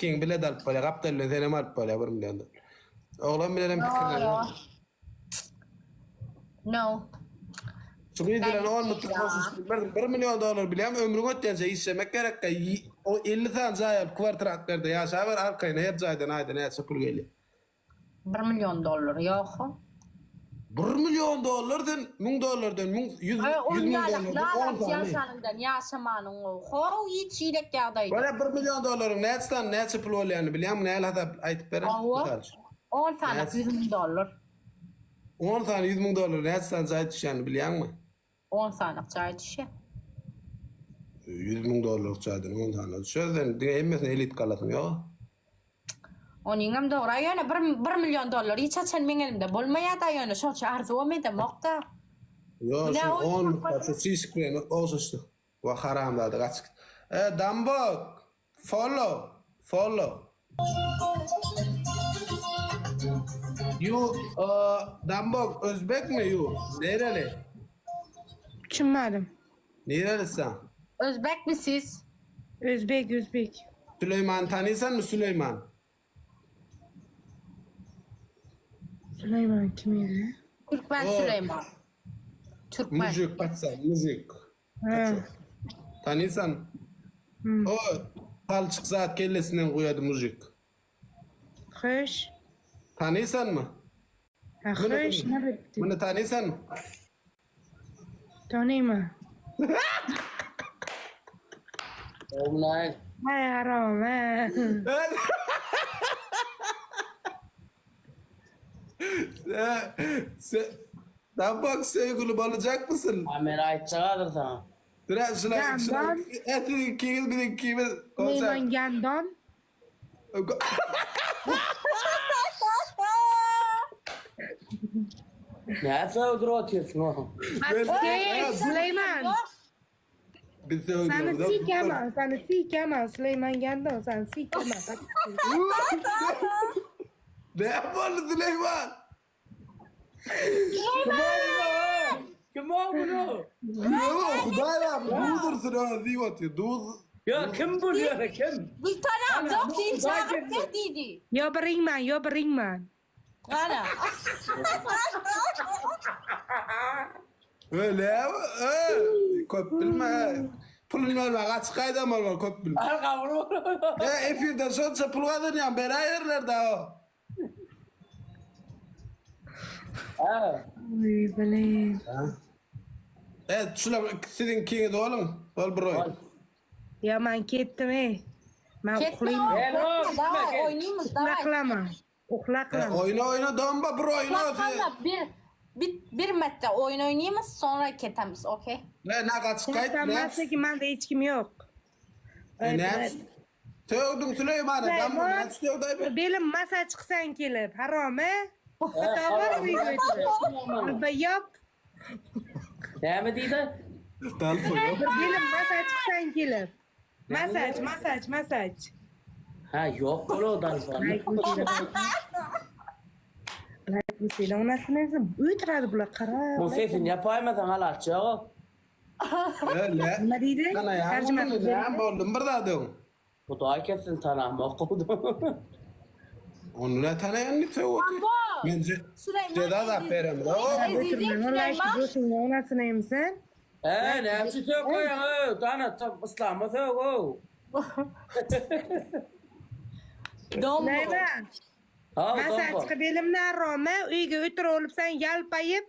king bile dalıp böyle kaptırlı senem alıp böyle 1 milyon dolar. Oğlan bilen fikirler. No. Çünkü dilen on mutlu olsun. 1 milyon dolar bilem ömrün öttense işlemek gerek ki o 50 tane zayıf kvartratlarda yaşa var arkayına hep zaydan aydan hep sıfır geliyor. 1 milyon dolar yok. 1 milyon dolardan 1000 dolardan 100 bin dolardan 10 tane. Yaşanından yaşamanın o. Hor hiç iyilek yağdaydı. Böyle 1 milyon doların neçten neçe pul olayanı bilem ne hada aytıp beren. 10 tane 100 bin dolar. 10 tane 100 bin dolar neçten zayıf düşeni biliyor musun? 10 tane cahit işe. 100 bin dolar çaydan 10 tane. Şöyle de emmesin elit kalasın ya. Onun hem doğru yani 1 milyon dolar hiç açan benim elimde bulmaya da yani şu arzumu edemekte. Yo, şu 10 kaçı çiskren oluştu. Ve haram da kaç. Dambok follow. You Dambok Özbek mi you? Nereli? Düşünmedim. Nerelisin? Özbek misiniz? Özbek. Süleyman tanıyorsan mı Süleyman? Süleyman kimiydi? Türkmen O. Süleyman. Türkmen. Müzik patsa müzik. Ha. Tanıyorsan? O palçık saat kellesinden koyadı müzik. Hoş. Tanıyorsan mı? Ha hoş. Ne bitti? Bunu tanıyorsan mı? Tanıyma. Onlar Hay haram ha. Dambok sevgili olacak mısın? kamerayı çıkarır sana. Biraz şuna Yandan. etini kimiz bir kimiz konser. Süleyman Gendon. Ne sevdir atıyorsun o? Hey Süleyman. Bir Sana sikemem. Süleyman Gendon. Sana sikemem. Ne yapalım Süleyman? Kim o bunu? Yok Hudayla dursun ha diyor dur. Ya kim bu ya kim? Bir tane yok değil Uzay çağırıp girdi. ne dedi? Yo bringman. Ana. Öyle kop bilme. Pulun verme kaç kayda mal var kop bilme. Al kavru. Efirde sonsa pul kadar ya beraberler daha o. Ha. Uy bale. Evet şuna sizin kini de oğlum. Ol bro. Ya man kettim Ben Ketme uxlayayım. Hello, Daha gitme, oynayayım daha. Uxlaqlama. Uxlaqlama. Oyna domba bro oyna. Bakalım bir metre oyun oynayayım sonra ketemiz okey? Ne kaç kayıt Sen ne? varsa ki bende hiç kim yok. Ne? Tövdün Süleyman'a ben bunu ne istiyor Benim masa çıksan kelip haram Hatta var mı götürür? Yap. Ne mi dedi? Benim masa çıksan kelip. Masaj. Ha yok bunu da Bu sile ona sinirsin. Uyuturadı bula kara. Bu sesini yapayım mı sana açıyor? Öyle. Ne dedi? Kana ya. Tercüme Bunu ne boldum burada diyorum. Bu da kesin tanım okudu. Onu ne tanıyan ne tövbe. Bence ceza da verem. Götürme. Vallahi şu dosun ona sinirsin. Ne yapıyorsun koyun? Tanı İslam'ı söyle. Dombo. Leyla. Masa çıkıp elimden rome. Uyga ötür olup sen yalpayıp.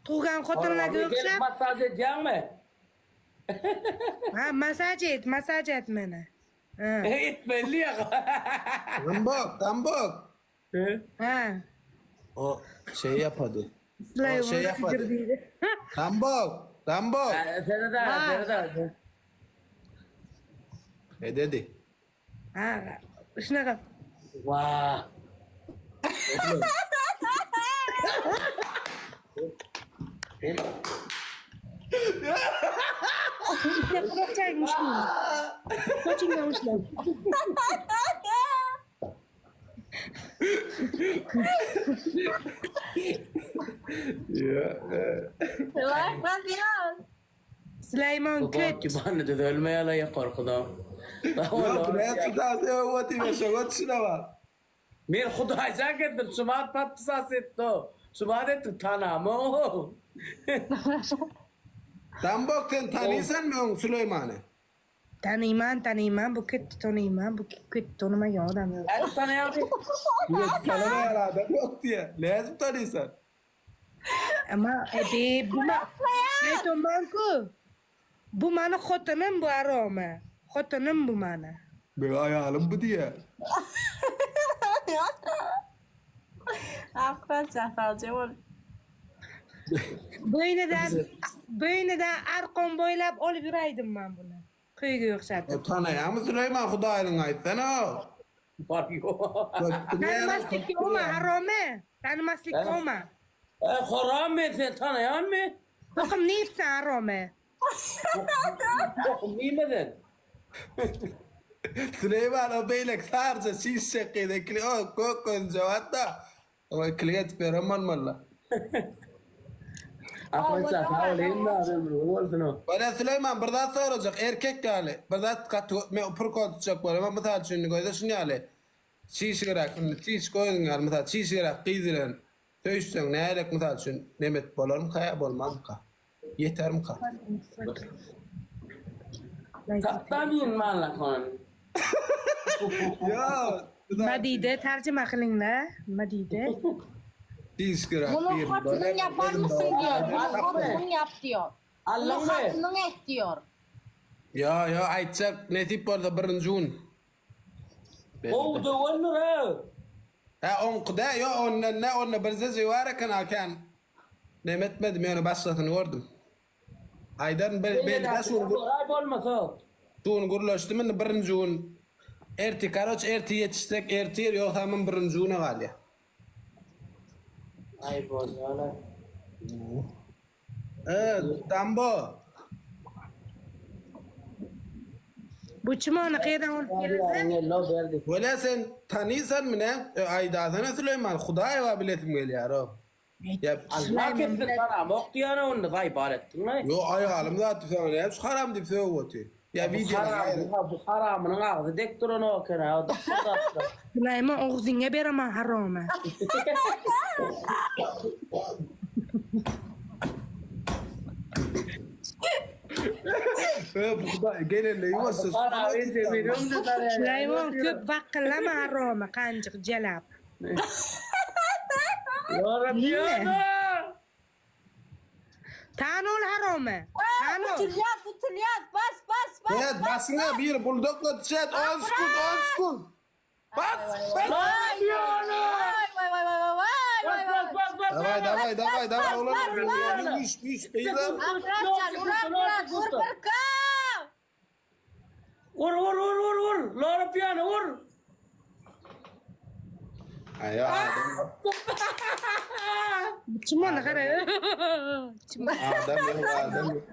Tuğan kotunla gökşep. Masaj edecek mi? Ha masaj et beni. Etmeli ya. Tambok. Ha. O şey yapadı. Süleyman şey yapmadı. sıcır Tambok. Seni de. Dedi. Ha. Şuna kap. Vah. Yapacakmış mı? Kaçınlamışlar. Ya. Like, gracias. Süleyman Köt. Köt. Bana da ölmeye la korkudan. Yok ne tutar ya o tipe şogot şuna bak. Mir Huday zaketir. Şumat patpısas etti. Şumat etti tanamı. Tambok sen tanıysan mı onu Süleyman'ı? Tanıyman bu Köt tanıyman bu Köt tanımayan adam yok. Et tanıyan bir. Yok tanımayan adam yok diye. Lazım tanıysan. Ama bu bu mana xotinim bu aroma. Xotinim bu mana. Ben ayağım bu diye. Arkadaşlar falcı Bo'ynidan arqon bo'ylab olib yuraydim ben bunu. Kuyga o'xshatib. Tanıyan mı Süleyman Huday'ın aytsana. Var yok. Tanimaslikka olma harome. Tanimaslikka olma. Haram mı sen tanıyan mı? To'qim neyipsan harome. Yok bilmedin. Süleyman o beylek sarca şiş şekilde kli o kokon cevapta. Ama kliyat peraman valla. Arkadaşlar havlayın mı adam olsun o. Bana Süleyman bir daha soracak erkek yani. Bir daha pırkot tutacak böyle ama mesela şimdi koyda şunu yani. Şiş girak, şiş koydun yani mesela şiş girak kıydıran. Söğüşsen ne aylık mesela şimdi Mehmet bolar mı kaya bolmaz mı ka? Yeter mi ka? Tamin malla kon. Ya. Nima deydi? Tarjima qilinglar. Nima deydi? Şiş girak. Bunu hatının yapar mısın diyor. Bunu hatının yap diyor. Allah Bunu mı? hatının et diyor. Ya aytsak ne tip orada birinci un. O da olur ha. Ha on kuda ya onna birze zivara kan nemetmedim yani başlatını gördüm. Aydan ben de Ay olmasa. şunu gurlaştım ben birinci un. Erti karoç erti yetişsek erti yer yok tamam birinci una gal Ay bozala. Dambo. Bu chimoni qayerdan olib kelasiz? Allah verdi. Vela sen tanıysan mı ne? Aydatına Süleyman Hudayeva biletim geliyor o. Ya Allah kesin sana muhtiyana onu da ibaret mi? yo ayağım da tüfeğine hep haram dip söğütü. Ya video Bu haramının ağzı dek durun o kere. O da Süleyman og'zingga beraman harome. Gelin yuvası. Süleyman ko'p vaqillama harome qanjiq jalab. Ya Rabbi ya. Tanol harome. Tanol. Tutulyat bas. Evet basına bir buldokla tişet 10 sekund. Bas. Vay. Давай oğlum. Üç. Arkadaşlar vur pırka. Vur. La Rabbi ya vur. Ayağı. Chimoni qara. Chimoni. Adam yok.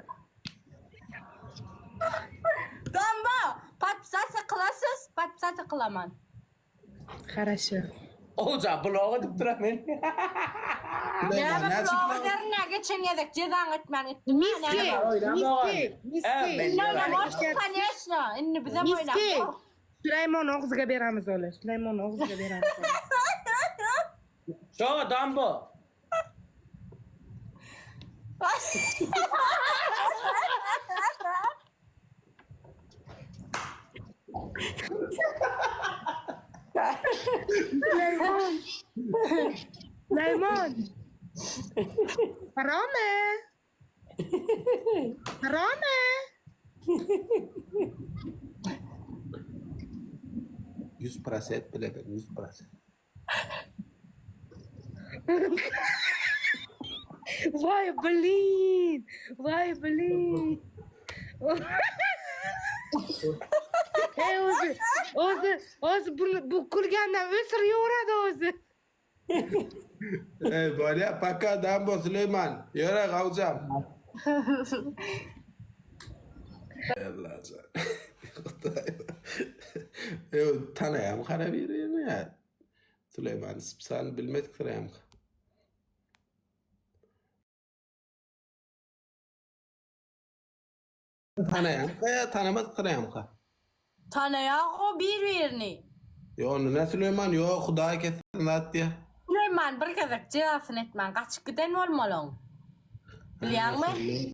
Dambo. Patpsatsa kılasız. Patpsatsa kılaman. Хорошо. Oca bloğa dip duran men. Ya ben bloğlarına geçen yedek cezan etmen ettim. Miski. Конечно. İnni bize Miski. oyna. Süleyman og'ziga beramiz ular. Süleyman og'ziga beramiz. Şu dambo. Süleyman. Harome. 100% bile ben 100%. Vay Berlin. Hey o'zi bu kulgandan o'siraveradi o'zi. Böyle paka Dambo Süleyman. Yöre kavcam. Allah tanıyam kana bir ya. Süleyman sen bilmek kırayım. Tanıyam. Tanımaz tanıyam ka. Tanıya o birini. Yo ne Süleyman yo Hudaý kesin zat diye. Süleyman bir kezek cevasını etmen. Kaçık giden olmalın. Biliyor musun?